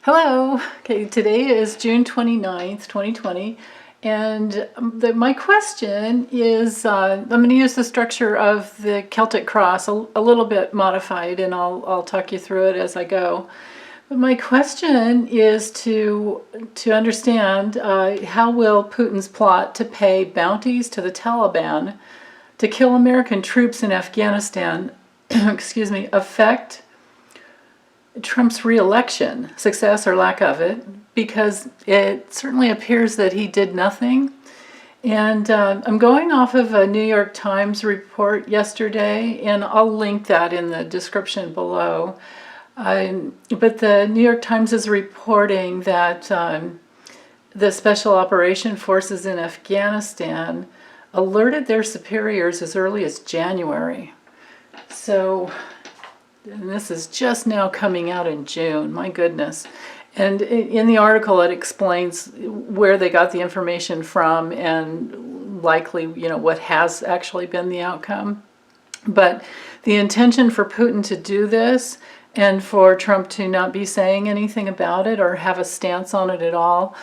Hello. Okay, today is June 29th, 2020, and my question is, I'm going to use the structure of the Celtic cross, a little bit modified, and I'll talk you through it as I go. But my question is to understand how will Putin's plot to pay bounties to the Taliban to kill American troops in Afghanistan, excuse me, affect Trump's re-election, success or lack of it, because it certainly appears that he did nothing. And I'm going off of a New York Times report yesterday, and I'll link that in the description below. But the New York Times is reporting that the Special Operation Forces in Afghanistan alerted their superiors as early as January. So, and this is just now coming out in June, my goodness. And in the article it explains where they got the information from and likely, what has actually been the outcome. But the intention for Putin to do this and for Trump to not be saying anything about it or have a stance on it at all,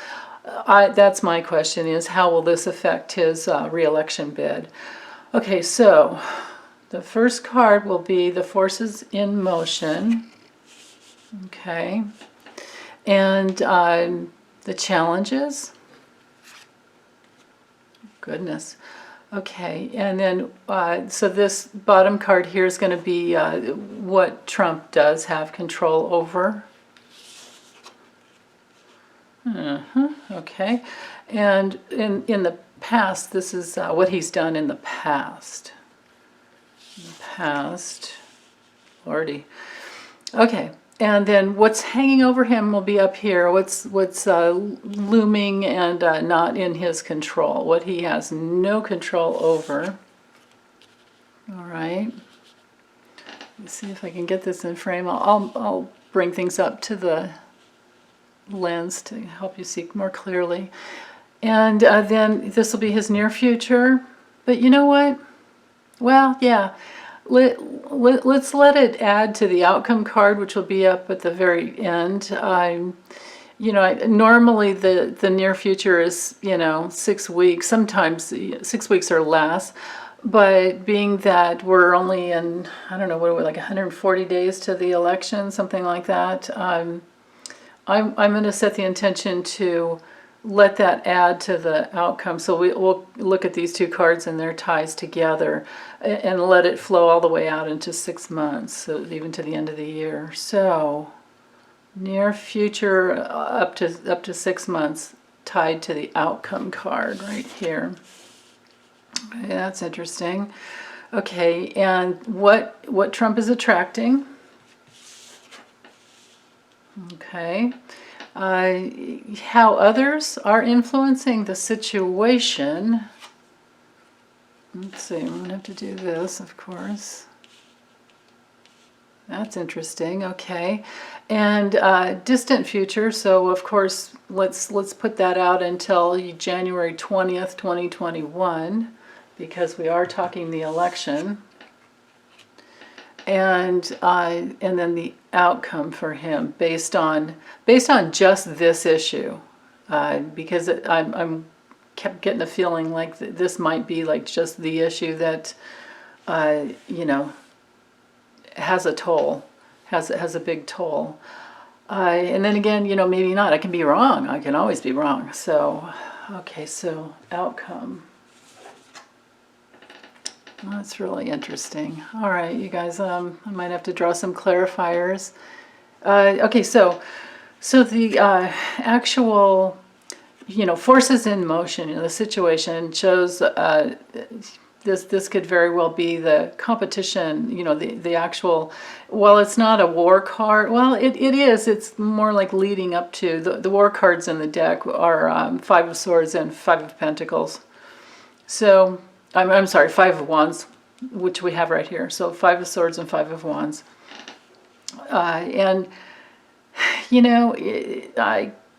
that's my question, is how will this affect his re-election bid? Okay, so the first card will be the forces in motion, okay, and the challenges, goodness, okay, and then so this bottom card here is going to be what Trump does have control over. Okay, and in the past, this is what he's done in the past. Lordy. Okay, and then what's hanging over him will be up here. What's looming and not in his control, what he has no control over. All right. Let's see if I can get this in frame. I'll bring things up to the lens to help you see more clearly. And then this will be his near future. But you know what? Well, yeah. Let's let it add to the outcome card, which will be up at the very end. Normally the near future is 6 weeks, sometimes 6 weeks or less. But being that we're only in, I don't know, what are we, like 140 days to the election, something like that. I'm going to set the intention to let that add to the outcome. So we'll look at these two cards and their ties together and let it flow all the way out into 6 months, so even to the end of the year. So near future up to 6 months tied to the outcome card right here. Okay, that's interesting. Okay, and what Trump is attracting. Okay. How others are influencing the situation. Let's see, I'm going to have to do this, of course. That's interesting, okay. And distant future, so of course, let's put that out until January 20th, 2021, because we are talking the election. And then the outcome for him based on just this issue, because I'm kept getting a feeling like this might be like just the issue that has a toll, has a big toll, and then again, maybe not. I can be wrong. I can always be wrong. So okay, so outcome. That's really interesting. All right, you guys, I might have to draw some clarifiers. Okay, so the actual, forces in motion, the situation shows this could very well be the competition, the actual, well, it's not a war card. Well, it is. It's more like leading up to, the war cards in the deck are Five of Swords and Five of Pentacles. So, I'm sorry, Five of Wands, which we have right here. So Five of Swords and Five of Wands. And,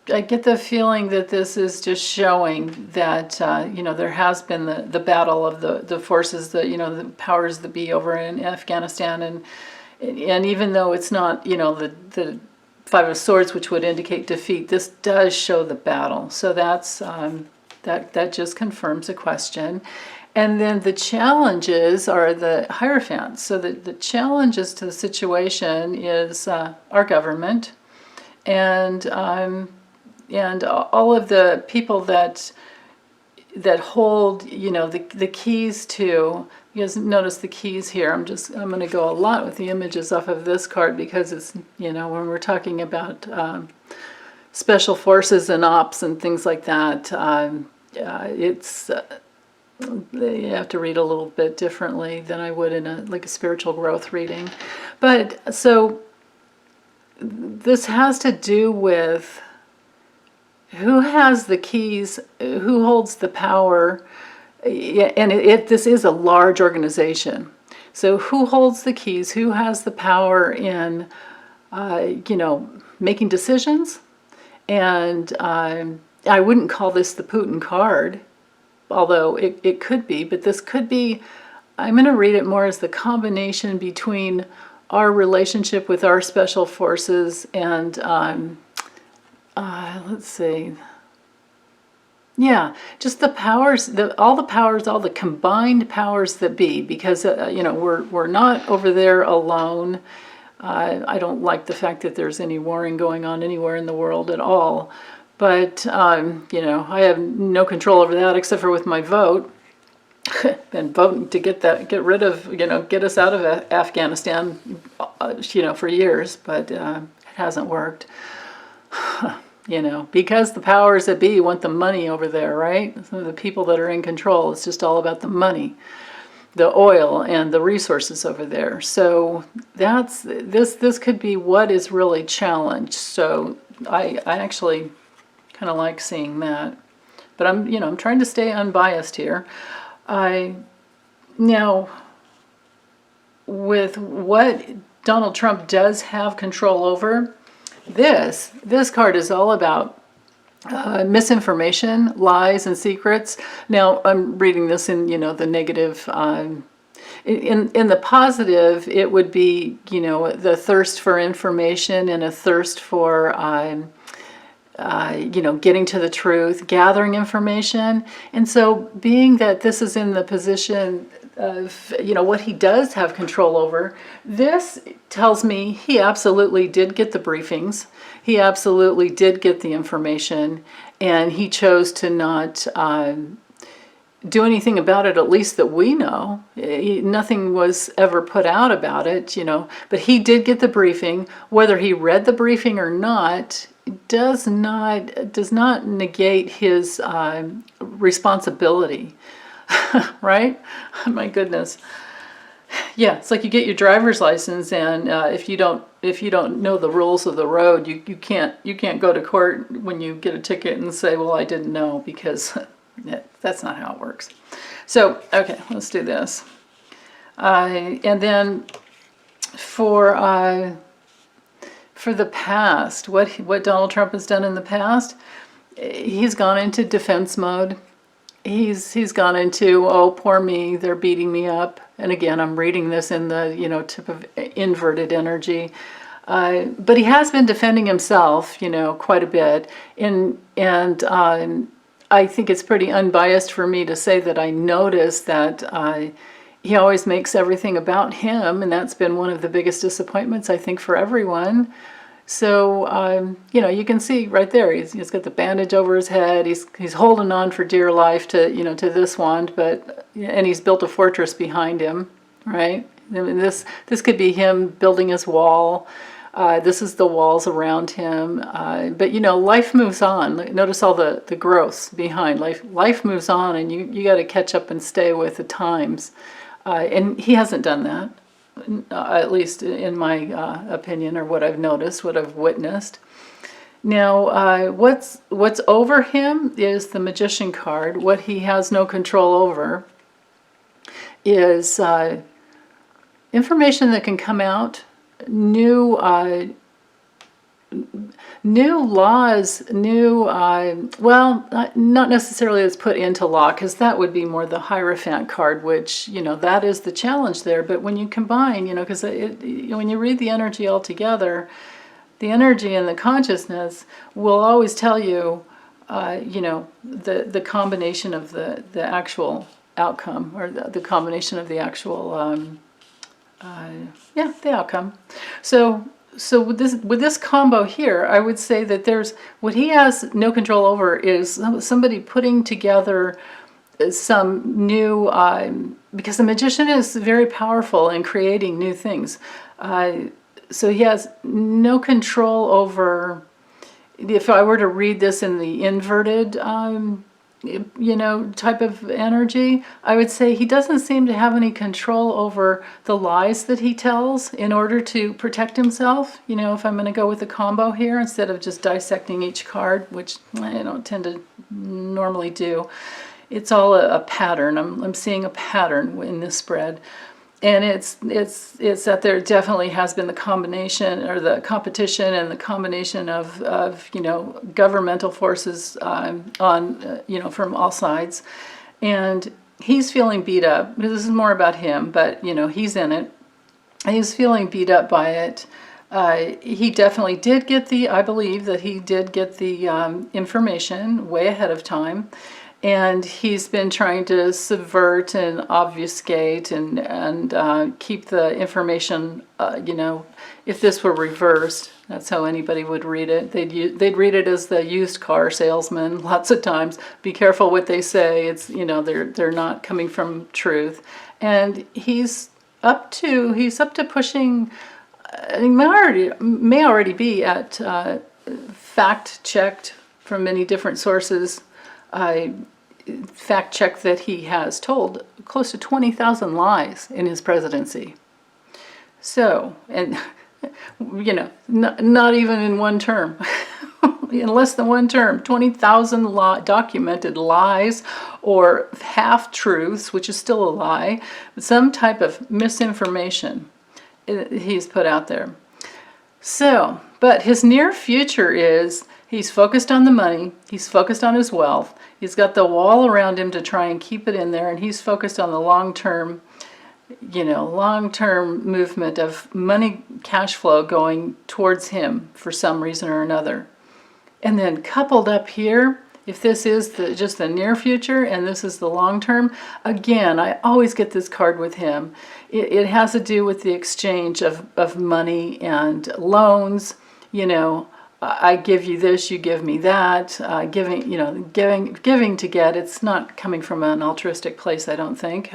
I get the feeling that this is just showing that, there has been the battle of the forces, the powers that be over in Afghanistan. And even though it's not, the Five of Swords, which would indicate defeat. This does show the battle. So that's that just confirms a question. And then the challenges are the Hierophants. So the challenges to the situation is our government and all of the people that hold, you know, the keys to. You guys notice the keys here. I'm going to go a lot with the images off of this card because it's, you know, when we're talking about special forces and ops and things like that, it's you have to read a little bit differently than I would in a spiritual growth reading. But so this has to do with who has the keys, who holds the power. And this is a large organization. So who holds the keys? Who has the power in, you know, making decisions? And I wouldn't call this the Putin card, although it could be. But this could be, I'm going to read it more as the combination between our relationship with our special forces and, let's see. Yeah, just the powers, all the combined powers that be, because you know, we're not over there alone. I don't like the fact that there's any warring going on anywhere in the world at all. But you know, I have no control over that except for with my vote. Been voting to get rid of, you know, get us out of Afghanistan, you know, for years, but it hasn't worked. You know, because the powers that be want the money over there, right? Some of the people that are in control, it's just all about the money, the oil and the resources over there. So that's this could be what is really challenged. So I actually kind of like seeing that, but I'm trying to stay unbiased here. Now with what Donald Trump does have control over. This card is all about misinformation, lies, and secrets. Now, I'm reading this in, you know, the negative. In the positive, it would be, you know, the thirst for information and a thirst for, you know, getting to the truth, gathering information. And so being that this is in the position of, you know, what he does have control over, this tells me he absolutely did get the briefings. He absolutely did get the information, and he chose to not do anything about it, at least that we know. Nothing was ever put out about it, you know, but he did get the briefing. Whether he read the briefing or not does not negate his responsibility. Right? My goodness. Yeah, it's like you get your driver's license, and if you don't know the rules of the road, you can't go to court when you get a ticket and say, well, I didn't know, because that's not how it works. So okay, let's do this. And then for the past, what Donald Trump has done in the past, he's gone into defense mode. He's gone into, oh, poor me, they're beating me up. And again, I'm reading this in the, you know, tip of inverted energy. But he has been defending himself, you know, quite a bit. And I think it's pretty unbiased for me to say that I notice that he always makes everything about him. And that's been one of the biggest disappointments, I think, for everyone. So, you know, you can see right there, he's got the bandage over his head. He's holding on for dear life to, you know, to this wand, and he's built a fortress behind him, right? I mean, this could be him building his wall. This is the walls around him. But, you know, life moves on. Notice all the growths behind. Life moves on, and you got to catch up and stay with the times. And he hasn't done that. At least in my opinion, or what I've noticed, what I've witnessed. Now, what's over him is the Magician card. What he has no control over is information that can come out, new laws, well, not necessarily that's put into law, because that would be more the Hierophant card, which, you know, that is the challenge there. But when you combine, you know, because when you read the energy all together, the energy and the consciousness will always tell you, you know, the combination of the actual outcome, or the combination of the actual, yeah, the outcome. So with this combo here, I would say that there's, what he has no control over is somebody putting together some new, because the magician is very powerful in creating new things. So he has no control over, if I were to read this in the inverted, you know, type of energy, I would say he doesn't seem to have any control over the lies that he tells in order to protect himself. You know, if I'm going to go with the combo here, instead of just dissecting each card, which I don't tend to normally do, it's all a pattern. I'm seeing a pattern in this spread. And it's that there definitely has been the combination, or the competition and the combination of you know, governmental forces on you know, from all sides, and he's feeling beat up. This is more about him, but you know, he's in it. He's feeling beat up by it. He definitely did get the, I believe that he did get the information way ahead of time. And he's been trying to subvert and obfuscate and keep the information, you know, if this were reversed, that's how anybody would read it. They'd read it as the used car salesman lots of times. Be careful what they say. It's, you know, they're not coming from truth. And he's up to pushing, he may already be at fact-checked from many different sources. Fact check that he has told close to 20,000 lies in his presidency. So, and you know, not even in one term, in less than one term, 20,000 documented lies or half-truths, which is still a lie, some type of misinformation he's put out there. So, but his near future is, he's focused on the money, he's focused on his wealth, he's got the wall around him to try and keep it in there, and he's focused on the long-term, you know, long-term movement of money, cash flow going towards him for some reason or another. And then coupled up here, if this is just the near future and this is the long term, again, I always get this card with him. It has to do with the exchange of money and loans. You know, I give you this, you give me that. Giving, you know, giving to get. It's not coming from an altruistic place, I don't think.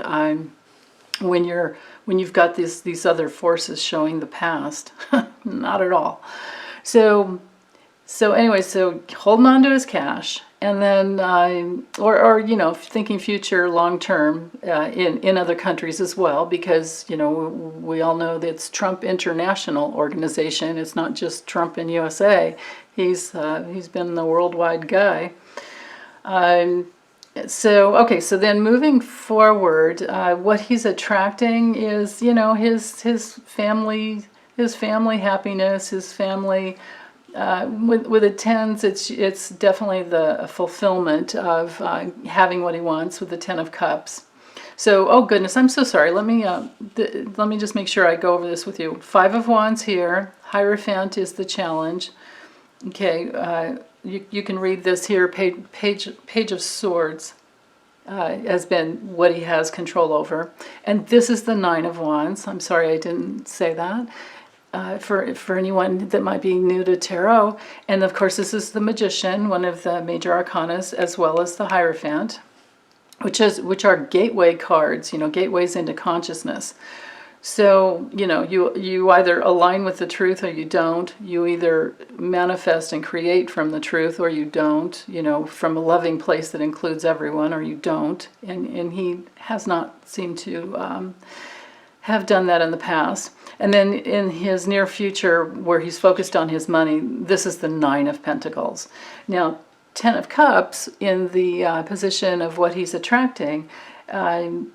When you've got these other forces showing the past, not at all. So anyway, so holding on to his cash, and then, or you know, thinking future, long term, in other countries as well, because you know we all know that it's Trump International Organization. It's not just Trump in USA. He's been the worldwide guy. So okay, so then moving forward, what he's attracting is, you know, his family happiness, his family. With the tens, it's definitely the fulfillment of having what he wants with the Ten of Cups. So, oh goodness, I'm so sorry. Let me just make sure I go over this with you. Five of Wands here. Hierophant is the challenge. Okay, you can read this here. Page of Swords has been what he has control over, and this is the Nine of Wands. I'm sorry I didn't say that. For anyone that might be new to tarot. And of course this is the Magician, one of the major arcanas, as well as the Hierophant, which are gateway cards, you know, gateways into consciousness. So, you know, you either align with the truth or you don't. You either manifest and create from the truth or you don't, you know, from a loving place that includes everyone, or you don't. And he has not seemed to have done that in the past. And then in his near future, where he's focused on his money, this is the Nine of Pentacles. Now, Ten of Cups, in the position of what he's attracting, you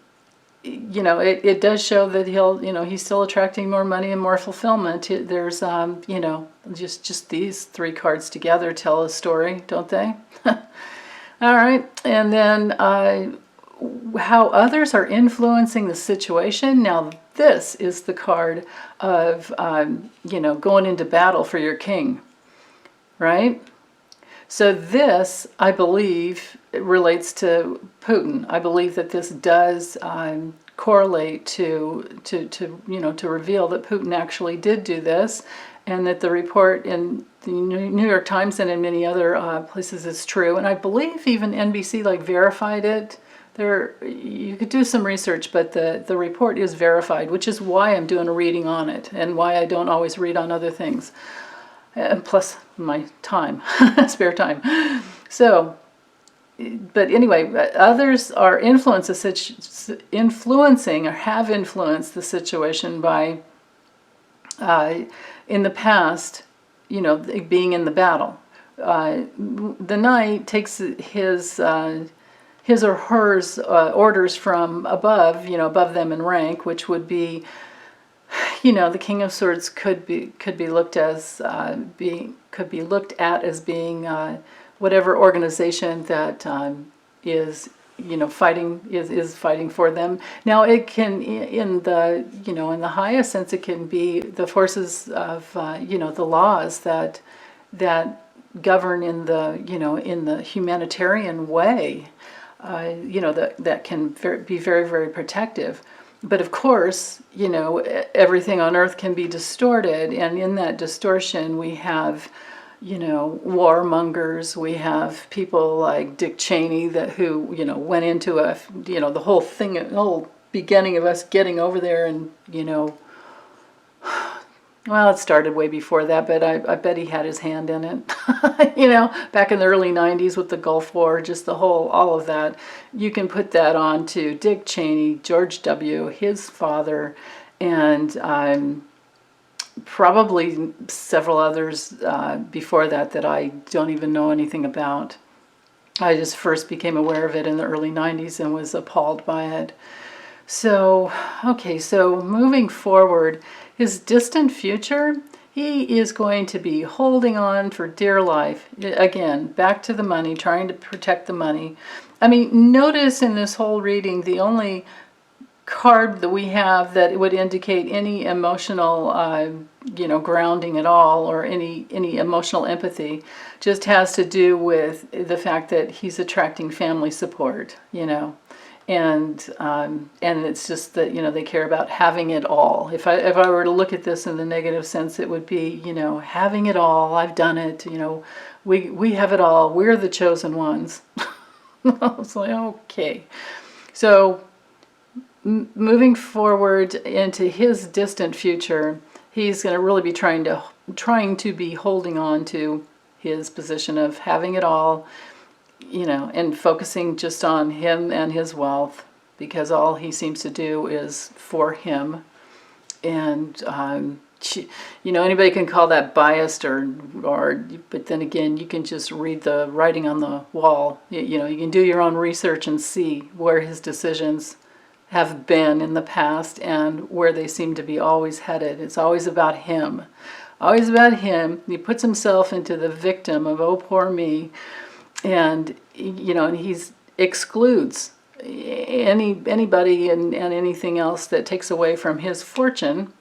know, it does show that he's still attracting more money and more fulfillment. There's, you know, just these three cards together tell a story, don't they? All right, and then how others are influencing the situation. Now, this is the card of, going into battle for your king, right? So this, I believe, relates to Putin. I believe that this does correlate to reveal that Putin actually did do this, and that the report in the New York Times and in many other places is true. And I believe even NBC verified it. You could do some research, but the report is verified, which is why I'm doing a reading on it and why I don't always read on other things. Plus my time, spare time. So, but anyway, others are influencing or have influenced the situation by, in the past, being in the battle. The knight takes his or hers orders from above, above them in rank, which would be, the King of Swords could be looked at as being whatever organization that is fighting for them. Now it can, in the highest sense, it can be the forces of the laws that govern in the humanitarian way. That can be very, very protective. But of course, everything on earth can be distorted, and in that distortion we have, warmongers. We have people like Dick Cheney who went into the whole thing, the whole beginning of us getting over there, and well, it started way before that, but I bet he had his hand in it. Back in the early 90s with the Gulf War, just all of that. You can put that on to Dick Cheney, George W., his father, and probably several others before that I don't even know anything about. I just first became aware of it in the early 90s and was appalled by it. So, okay, so moving forward, his distant future, he is going to be holding on for dear life. Again, back to the money, trying to protect the money. I mean, notice in this whole reading, the only card that we have that would indicate any emotional, grounding at all, or any emotional empathy, just has to do with the fact that he's attracting family support, and it's just that they care about having it all. If I were to look at this in the negative sense, it would be having it all. I've done it. We have it all. We're the chosen ones. I was like, okay. So moving forward into his distant future, he's going to really be trying to be holding on to his position of having it all. And focusing just on him and his wealth, because all he seems to do is for him. And, anybody can call that biased but then again, you can just read the writing on the wall. You can do your own research and see where his decisions have been in the past and where they seem to be always headed. It's always about him. Always about him. He puts himself into the victim of, oh, poor me. And and he excludes anybody and anything else that takes away from his fortune,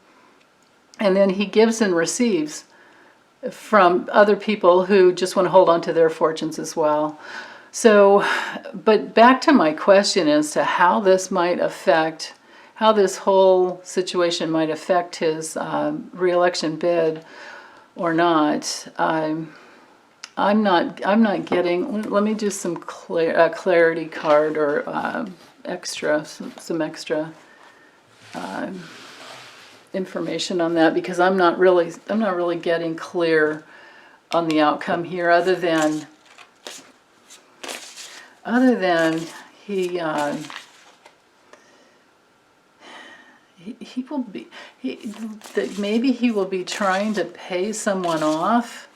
and then he gives and receives from other people who just want to hold on to their fortunes as well. So, but back to my question as to how this whole situation might affect his re-election bid or not. I'm not getting. Let me do some clarity card or some extra information on that, because I'm not really getting clear on the outcome here, other than he will be that maybe he will be trying to pay someone off.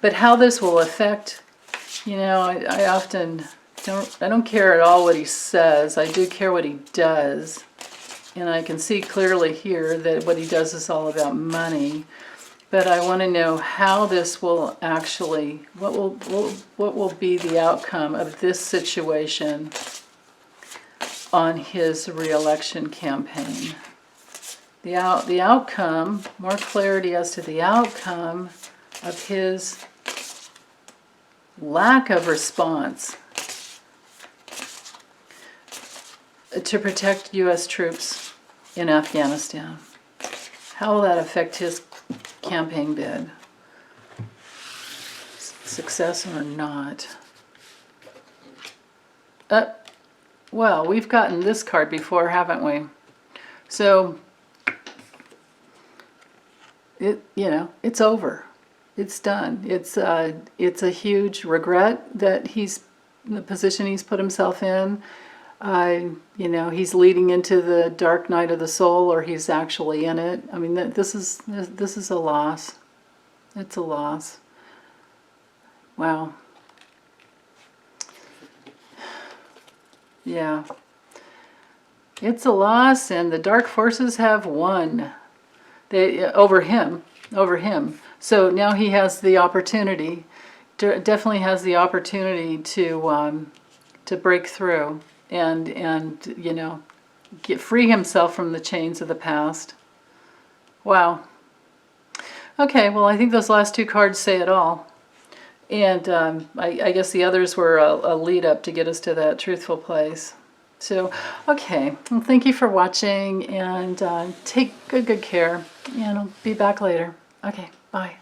But how this will affect, I often don't care at all what he says. I do care what he does. And I can see clearly here that what he does is all about money. but I want to know how this will actually, what will be the outcome of this situation on his re-election campaign. The outcome, more clarity as to the outcome of his lack of response to protect U.S. troops in Afghanistan. How will that affect his campaign bid? Success or not? Well, we've gotten this card before, haven't we? So, it's over. It's done. It's a huge regret that he's in the position he's put himself in. He's leading into the dark night of the soul, or he's actually in it. I mean, this is a loss. It's a loss. Wow. Yeah. It's a loss, and the dark forces have won. Over him. So now he has the opportunity, definitely has the opportunity to break through and free himself from the chains of the past. Wow. Okay, well, I think those last two cards say it all. And I guess the others were a lead up to get us to that truthful place. So, okay, well, thank you for watching, and take good care, and I'll be back later. Okay, bye.